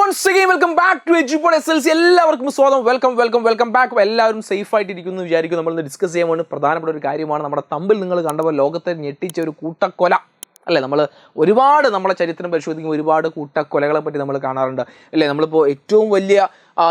once again welcome back to Edupod SLC. എല്ലാവർക്കും സ്വാഗതം. Welcome back. എല്ലാവരും സേഫ് ആയിട്ടിരിക്കുന്നു എന്ന് വിചാരിക്കുന്നു. നമ്മൾ ഡിസ്കസ് ചെയ്യാൻ പോകുന്ന പ്രധാനപ്പെട്ട ഒരു കാര്യമാണ് നമ്മുടെ തമ്പിൽ നിങ്ങൾ കണ്ടപ്പോൾ ലോകത്തെ ഞെട്ടിച്ച ഒരു കൂട്ടക്കൊല അല്ലേ. നമ്മൾ ഒരുപാട് നമ്മളെ ചരിത്രം പരിശോധിക്കുമ്പോൾ ഒരുപാട് കൂട്ടക്കൊലകളെ പറ്റി നമ്മൾ കാണാറുണ്ട് അല്ലേ. നമ്മളിപ്പോൾ ഏറ്റവും വലിയ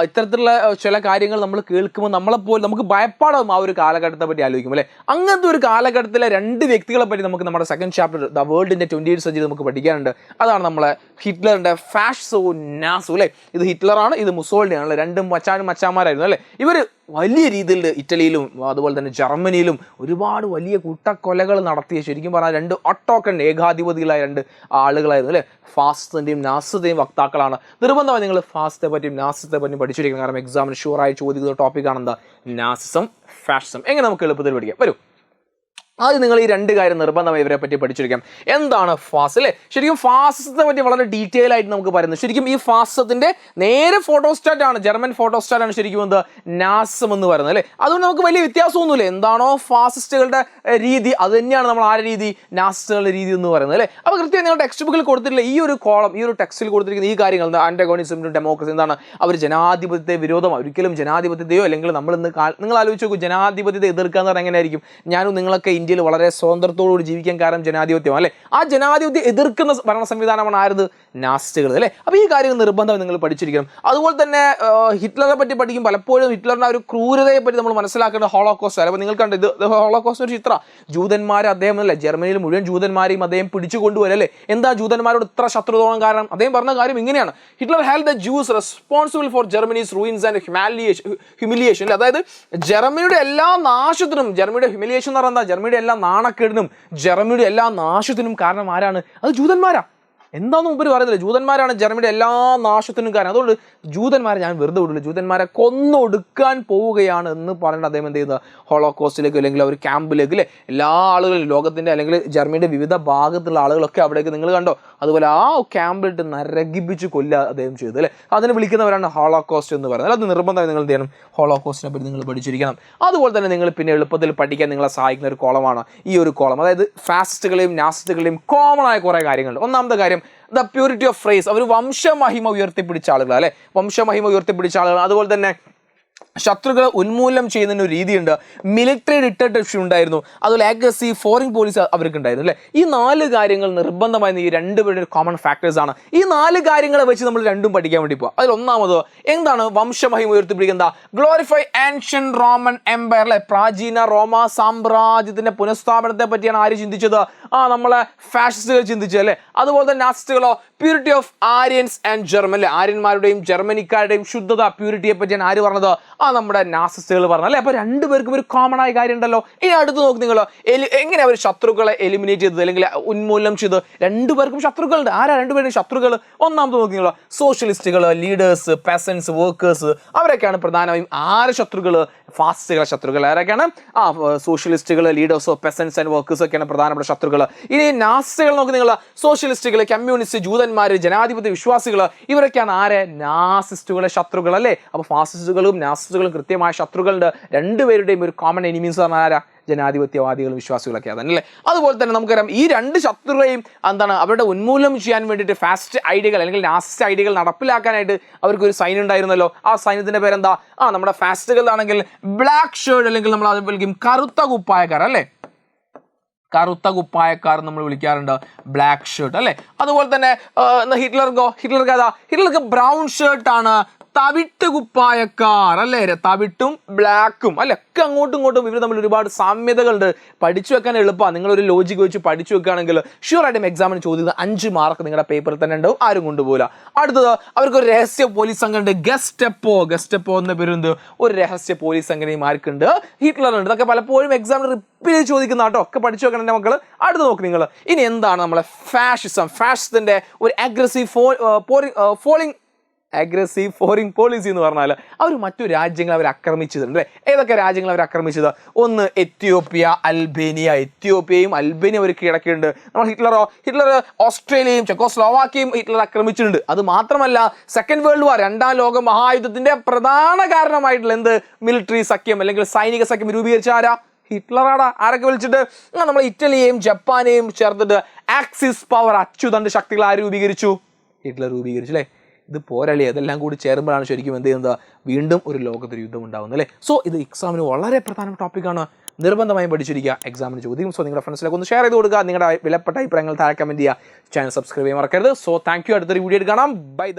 ഇത്തരത്തിലുള്ള ചില കാര്യങ്ങൾ നമ്മൾ കേൾക്കുമ്പോൾ നമ്മളെപ്പോലെ നമുക്ക് ഭയപ്പാടാവും ആ ഒരു കാലഘട്ടത്തെ പറ്റി ആലോചിക്കും അല്ലേ. അങ്ങനത്തെ ഒരു കാലഘട്ടത്തിലെ രണ്ട് വ്യക്തികളെ പറ്റി നമുക്ക് നമ്മുടെ സെക്കൻഡ് ചാപ്റ്റർ ദ വേൾഡിൻ്റെ 20th century നമുക്ക് പഠിക്കാനുണ്ട്. അതാണ് നമ്മളെ ഹിറ്റ്ലറിൻ്റെ ഫാഷോ നാസു അല്ലേ. ഇത് ഹിറ്റ്ലറാണ്, ഇത് മുസോളിനിയാണ്. രണ്ടും മച്ചാന്മാരായിരുന്നു അല്ലേ. ഇവർ വലിയ രീതിയിൽ ഇറ്റലിയിലും അതുപോലെ തന്നെ ജർമ്മനിയിലും ഒരുപാട് വലിയ കൂട്ടക്കൊലകൾ നടത്തിയ, ശരിക്കും പറഞ്ഞാൽ രണ്ട് ഒട്ടോക്കൻ ഏകാധിപതികളായ രണ്ട് ആളുകളായിരുന്നു അല്ലേ. ഫാസിസത്തിൻ്റെയും നാസിസത്തിൻ്റെയും വക്താക്കളാണ്. നിർബന്ധമായി നിങ്ങൾ ഫാസിസത്തെ പറ്റിയും നാസിസത്തെ പറ്റിയും പഠിച്ചിരിക്കണം. കാരണം എക്സാമിന് ഷുവറായി ചോദിക്കുന്ന ടോപ്പിക്കാണ് എന്താ, നാസിസം, ഫാഷിസം. എങ്ങനെ നമുക്ക് എളുപ്പത്തിൽ പഠിക്കാം? വരൂ, ആദ്യം നിങ്ങൾ ഈ രണ്ട് കാര്യം നിർബന്ധമായി ഇവരെ പറ്റി പഠിച്ചിരിക്കാം. എന്താണ് ഫാസ് അല്ലേ. ശരിക്കും ഫാസിസത്തെ പറ്റി വളരെ ഡീറ്റെയിൽ ആയിട്ട് നമുക്ക് പറയുന്നത്. ശരിക്കും ഈ ഫാസിസത്തിന്റെ നേരെ ഫോട്ടോസ്റ്റാറ്റ് ആണ്, ജർമ്മൻ ഫോട്ടോസ്റ്റാറ്റ് ആണ് ശരിക്കും എന്താ നാസിസം എന്ന് പറയുന്നത് അല്ലേ. അതുകൊണ്ട് നമുക്ക് വലിയ വ്യത്യാസമൊന്നുമില്ല. എന്താണോ ഫാസിസ്റ്റുകളുടെ രീതി അത് തന്നെയാണ് നമ്മൾ ആരുടെ രീതി, നാസിസ്റ്റുകളുടെ രീതി എന്ന് പറയുന്നത് അല്ലേ. അപ്പോൾ കൃത്യമായി നിങ്ങളുടെ ടെക്സ്റ്റ് ബുക്കിൽ കൊടുത്തിട്ടില്ല ഈ ഒരു കോളം, ഈ ഒരു ടെക്സ്റ്റിൽ കൊടുത്തിരിക്കുന്ന ഈ കാര്യങ്ങൾ ആന്റഗോണിസം ഡെമോക്രസി എന്താണ്, അവർ ജനാധിപത്യത്തെ വിരോധമാണ്. ഒരിക്കലും ജനാധിപത്യത്തെയോ അല്ലെങ്കിൽ നിങ്ങൾ ആലോചിച്ച് നോക്കൂ, ജനാധിപത്യത്തെ എതിർക്കുക എന്ന് പറഞ്ഞാൽ എങ്ങനെയായിരിക്കും. ഞാനും നിങ്ങളൊക്കെ ഇന്ത്യയിൽ വളരെ സ്വാതന്ത്ര്യത്തോടുകൂടി ജീവിക്കാൻ കാരണം ജനാധിപത്യം അല്ലേ. ആ ജനാധിപത്യം എതിർക്കുന്ന ഭരണ സംവിധാനമാണ് ആരത്, നാസിസ്റ്റുകൾ അല്ലേ. അപ്പോൾ ഈ കാര്യങ്ങൾ നിർബന്ധം നിങ്ങൾ പഠിച്ചിരിക്കണം. അതുപോലെ തന്നെ ഹിറ്റ്ലറെ പറ്റി പഠിക്കും. പലപ്പോഴും ഹിറ്റ്ലറിന്റെ ഒരു ക്രൂരതയെ പറ്റി നമ്മൾ മനസ്സിലാക്കേണ്ട ഹോളോകോസ്റ്റ് അല്ല. അപ്പോൾ നിങ്ങൾ കണ്ടത് ഇത് ഹോളോകോസ്റ്റ് ഒരു ചിത്രം. ജൂതന്മാരെ അദ്ദേഹം അല്ലേ, ജർമ്മനിയിൽ മുഴുവൻ ജൂതന്മാരെയും അദ്ദേഹം പിടിച്ചു കൊണ്ടുവരും അല്ലേ. എന്താ ജൂതന്മാരോട് ഇത്ര ശത്രു തോന്നാൻ കാരണം? അദ്ദേഹം പറഞ്ഞ കാര്യം ഇങ്ങനെയാണ്, Hitler held the Jews responsible for Germany's ruins and humiliation. അതായത് ജർമ്മനിയുടെ എല്ലാ നാശത്തിനും, ജർമ്മനിയുടെ ഹ്യൂമിലിയേഷൻ എന്ന് പറഞ്ഞാൽ ജർമ്മനിയുടെ എല്ലാ നാണക്കേടിനും ജർമ്മനിയുടെ എല്ലാ നാശത്തിനും കാരണം ആരാണ്? അത് ജൂതന്മാരാ. എന്താണെന്ന് മുമ്പ് പറയുന്നില്ല, ജൂതന്മാരാണ് ജർമ്മനിയുടെ എല്ലാ നാശത്തിനും കാരണം. അതുകൊണ്ട് ജൂതന്മാരെ ഞാൻ വെറുതെ വിടില്ല, ജൂതന്മാരെ കൊന്നൊടുക്കാൻ പോവുകയാണ് എന്ന് പറഞ്ഞിട്ട് അദ്ദേഹം എന്ത് ചെയ്യുന്നത്, ഹോളോകോസ്റ്റിലേക്ക് അല്ലെങ്കിൽ ഒരു ക്യാമ്പിലേക്ക് അല്ലേ എല്ലാ ആളുകളും ലോകത്തിൻ്റെ അല്ലെങ്കിൽ ജർമ്മനിയുടെ വിവിധ ഭാഗത്തുള്ള ആളുകളൊക്കെ അവിടേക്ക് നിങ്ങൾ കണ്ടോ, അതുപോലെ ആ ക്യാമ്പിലിട്ട് നരകിപ്പിച്ച് കൊല്ലുക അദ്ദേഹം ചെയ്തു അല്ലേ. അതിനെ വിളിക്കുന്നവരാണ് ഹോളോകോസ്റ്റ് എന്ന് പറയുന്നത്. അത് നിർബന്ധമായി നിങ്ങൾ എന്ത് ചെയ്യണം, ഹോളോകോസ്റ്റിനെ പറ്റി നിങ്ങൾ പഠിച്ചിരിക്കണം. അതുപോലെ തന്നെ നിങ്ങൾ പിന്നെ എളുപ്പത്തിൽ പഠിക്കാൻ നിങ്ങളെ സഹായിക്കുന്ന ഒരു കോളമാണ് ഈ ഒരു കോളം. അതായത് ഫാസിസ്റ്റുകളെയും നാസിസ്റ്റുകളെയും കോമൺ ആയ കുറേ കാര്യങ്ങളുണ്ട്. ഒന്നാമത്തെ കാര്യം ദ പ്യൂരിറ്റി ഓഫ് ഫ്രേസ്. അവർ വംശമഹിമ ഉയർത്തിപ്പിടിച്ച ആളുകൾ അല്ലെ, വംശമഹിമ ഉയർത്തിപ്പിടിച്ച ആളുകൾ. അതുപോലെ തന്നെ ശത്രുക്കളെ ഉന്മൂലനം ചെയ്യുന്നതിന് ഒരു രീതിയുണ്ട്. മിലിറ്ററി ഡിക്റ്റേറ്റർഷിപ്പ് ഉണ്ടായിരുന്നു. അതുപോലെ അഗ്രസീവ് ഫോറിൻ പോളിസി അവർക്ക് ഉണ്ടായിരുന്നു അല്ലേ. ഈ 4 കാര്യങ്ങൾ നിർബന്ധമായിരുന്നു ഈ രണ്ടുപേരുടെ കോമൺ ഫാക്ടേഴ്സ് ആണ്. ഈ 4 കാര്യങ്ങളെ വെച്ച് നമ്മൾ രണ്ടും പഠിക്കാൻ വേണ്ടി പോകാം. അതിൽ ഒന്നാമത് എന്താണ് വംശമഹിമ ഉയർത്തിപ്പിടിക്കുക, ഗ്ലോറിഫൈ ആൻഷ്യൻ റോമൻ എംപയർ അല്ലെ. പ്രാചീന റോമ സാമ്രാജ്യത്തിന്റെ പുനഃസ്ഥാപനത്തെ പറ്റിയാണ് ആര് ചിന്തിച്ചത്? നമ്മളെ ഫാഷിസ്റ്റുകൾ ചിന്തിച്ചത് അല്ലേ. അതുപോലെ തന്നെ നാസിസ്റ്റുകളോ purity of Aryans and German അല്ലെ, ആര്യന്മാരുടെയും ജർമ്മനിക്കാരുടെയും ശുദ്ധത പ്യൂരിറ്റിയെ പറ്റിയാണ് ആര് പറഞ്ഞത്? നമ്മുടെ നാസിസ്റ്റുകൾ പറഞ്ഞു അല്ലേ. അപ്പോൾ രണ്ടുപേർക്കും ഒരു കോമൺ ആയ കാര്യം ഉണ്ടല്ലോ. ഇനി അടുത്ത് നോക്കി നിങ്ങൾ എങ്ങനെ അവർ ശത്രുക്കളെ എലിമിനേറ്റ് ചെയ്തത് അല്ലെങ്കിൽ ഉന്മൂലനം ചെയ്ത്. രണ്ടുപേർക്കും ശത്രുക്കളുണ്ട്. ആരാ രണ്ടുപേരും ശത്രുക്കൾ? ഒന്നാമത് നോക്കി നിങ്ങൾ സോഷ്യലിസ്റ്റുകൾ, ലീഡേഴ്സ്, പെസൻസ്, വർക്കേഴ്സ്, അവരൊക്കെയാണ് പ്രധാനമായും ആര് ശത്രുക്കൾ? ഫാസിസ്റ്റുകളെ ശത്രുക്കൾ ആരൊക്കെയാണ്? സോഷ്യലിസ്റ്റുകൾ, ലീഡേഴ്സോ, പെസൻസ് ആൻഡ് വർക്കേഴ്സ് ഒക്കെയാണ് പ്രധാനപ്പെട്ട ശത്രുക്കൾ. ഇനി നാസിസ്റ്റുകൾ നോക്കി നിങ്ങൾ സോഷ്യലിസ്റ്റുകൾ, കമ്മ്യൂണിസ്റ്റ്, ജൂതന്മാർ, ജനാധിപത്യ വിശ്വാസികൾ, ഇവരൊക്കെയാണ് ആരെ? നാസിസ്റ്റുകളെ ശത്രുക്കൾ അല്ലേ. അപ്പോൾ ഫാസിസ്റ്റുകളും നാസിസ്റ്റുകളും കൃത്യമായ ശത്രുക്കളുടെ രണ്ടുപേരുടെയും ഒരു കോമൺ എനിമീസ് പറഞ്ഞാൽ ആരാ? ജനാധിപത്യവാദികളും വിശ്വാസികളൊക്കെ അതല്ലേ. അതുപോലെ തന്നെ നമുക്കറിയാം ഈ രണ്ട് ശത്രുക്കളെയും എന്താണ് അവരുടെ ഉന്മൂലനം ചെയ്യാൻ വേണ്ടിയിട്ട് ഫാസ്റ്റ് ഐഡിയകൾ അല്ലെങ്കിൽ നാസിസ്റ്റ് ഐഡിയകൾ നടപ്പിലാക്കാനായിട്ട് അവർക്ക് ഒരു സൈൻ ഉണ്ടായിരുന്നല്ലോ. ആ സൈന്യത്തിന്റെ പേരെന്താ? നമ്മുടെ ഫാസ്റ്റുകളാണെങ്കിൽ ബ്ലാക്ക് ഷർട്ട് അല്ലെങ്കിൽ നമ്മൾ അത് വിളിക്കും കറുത്ത കുപ്പായക്കാർ അല്ലേ. കറുത്ത കുപ്പായക്കാർ നമ്മൾ വിളിക്കാറുണ്ട് ബ്ലാക്ക് ഷർട്ട് അല്ലേ. അതുപോലെ തന്നെ ഹിറ്റ്ലർക്ക് ബ്രൗൺ ഷർട്ടാണ്, തവിട്ട് കുപ്പായക്കാർ അല്ലേ. തവിട്ടും ബ്ലാക്കും അല്ലെ ഒക്കെ അങ്ങോട്ടും ഇങ്ങോട്ടും ഇവർ തമ്മിൽ ഒരുപാട് സാമ്യതകളുണ്ട്. പഠിച്ചു വെക്കാൻ എളുപ്പമാണ്. നിങ്ങളൊരു ലോജിക്ക് വെച്ച് പഠിച്ചു വെക്കുകയാണെങ്കിൽ ഷുവറായിട്ടും എക്സാമിന് ചോദിക്കുന്നത് 5 മാർക്ക് നിങ്ങളുടെ പേപ്പറിൽ തന്നെ ഉണ്ടാവും, ആരും കൊണ്ടുപോകില്ല. അടുത്തത് അവർക്കൊരു രഹസ്യ പോലീസ് സംഘം ഉണ്ട്, ഗെസ്റ്റപ്പോ. ഗെസ്റ്റപ്പോ എന്ന പേരുണ്ട്. ഒരു രഹസ്യ പോലീസ് സംഘടനയും ആർക്കുണ്ട്? ഹിറ്റ്ലറുണ്ട്. ഇതൊക്കെ പലപ്പോഴും എക്സാമിന് റിപ്പീറ്റ് ചോദിക്കുന്ന കേട്ടോ, ഒക്കെ പഠിച്ചു വെക്കണം എൻ്റെ മക്കൾ. അടുത്ത് നോക്ക് നിങ്ങൾ. ഇനി എന്താണ് നമ്മളെ ഫാഷിസം? ഫാഷിസത്തിന്റെ ഒരു അഗ്രസീവ് ഫോറിൻ പോളിസി എന്ന് പറഞ്ഞാൽ അവർ മറ്റു രാജ്യങ്ങൾ അവർ ആക്രമിച്ചിട്ടുണ്ട് അല്ലേ. ഏതൊക്കെ രാജ്യങ്ങൾ അവർ ആക്രമിച്ചത്? ഒന്ന് എത്യോപ്യ, അൽബേനിയ. എത്യോപ്യയും അൽബേനിയ അവർ കീഴടക്കിയിട്ടുണ്ട്. ഹിറ്റ്ലർ ഓസ്ട്രേലിയയും ചെക്കോസ്ലോവാക്യയും ഹിറ്റ്ലർ ആക്രമിച്ചിട്ടുണ്ട്. അത് മാത്രമല്ല സെക്കൻഡ് വേൾഡ് വാർ, 2ാം ലോക മഹായുദ്ധത്തിന്റെ പ്രധാന കാരണമായിട്ടുള്ള മിലിറ്ററി സഖ്യം അല്ലെങ്കിൽ സൈനിക സഖ്യം രൂപീകരിച്ച ആരാ? ഹിറ്റ്ലറാടാ. ആരൊക്കെ വിളിച്ചിട്ട്? നമ്മൾ ഇറ്റലിയെയും ജപ്പാനെയും ചേർത്തിട്ട് ആക്സിസ് പവർ, അച്ചുതണ്ട് ശക്തികൾ ആര് രൂപീകരിച്ചു? ഹിറ്റ്ലർ രൂപീകരിച്ചു അല്ലേ. ഇത് പോരല്ലേ, അതെല്ലാം കൂടി ചേരുമ്പോഴാണ് ശരിക്കും എന്ത് ചെയ്യുന്നത്, വീണ്ടും ഒരു ലോകത്തൊരു യുദ്ധം ഉണ്ടാകുന്നത് അല്ലേ. സോ ഇത് എക്സാമിന് വളരെ പ്രധാനപ്പെട്ട ടോപ്പിക്കാണ്, നിർബന്ധമായും പഠിച്ചിരിക്കുക, എക്സാമിന് ചോദ്യം. സോ നിങ്ങളുടെ ഫ്രണ്ട്സിലേക്ക് ഒന്ന് ഷെയർ ചെയ്ത് കൊടുക്കുക, നിങ്ങളുടെ വിലപ്പെട്ട അഭിപ്രായങ്ങൾ താഴെ കമൻറ്റ് ചെയ്യുക, ചാനൽ സബ്സ്ക്രൈബ് ചെയ്യാൻ മറക്കരുത്. സോ താങ്ക് യു, അടുത്തൊരു വീഡിയോ കാണാം. ബൈ.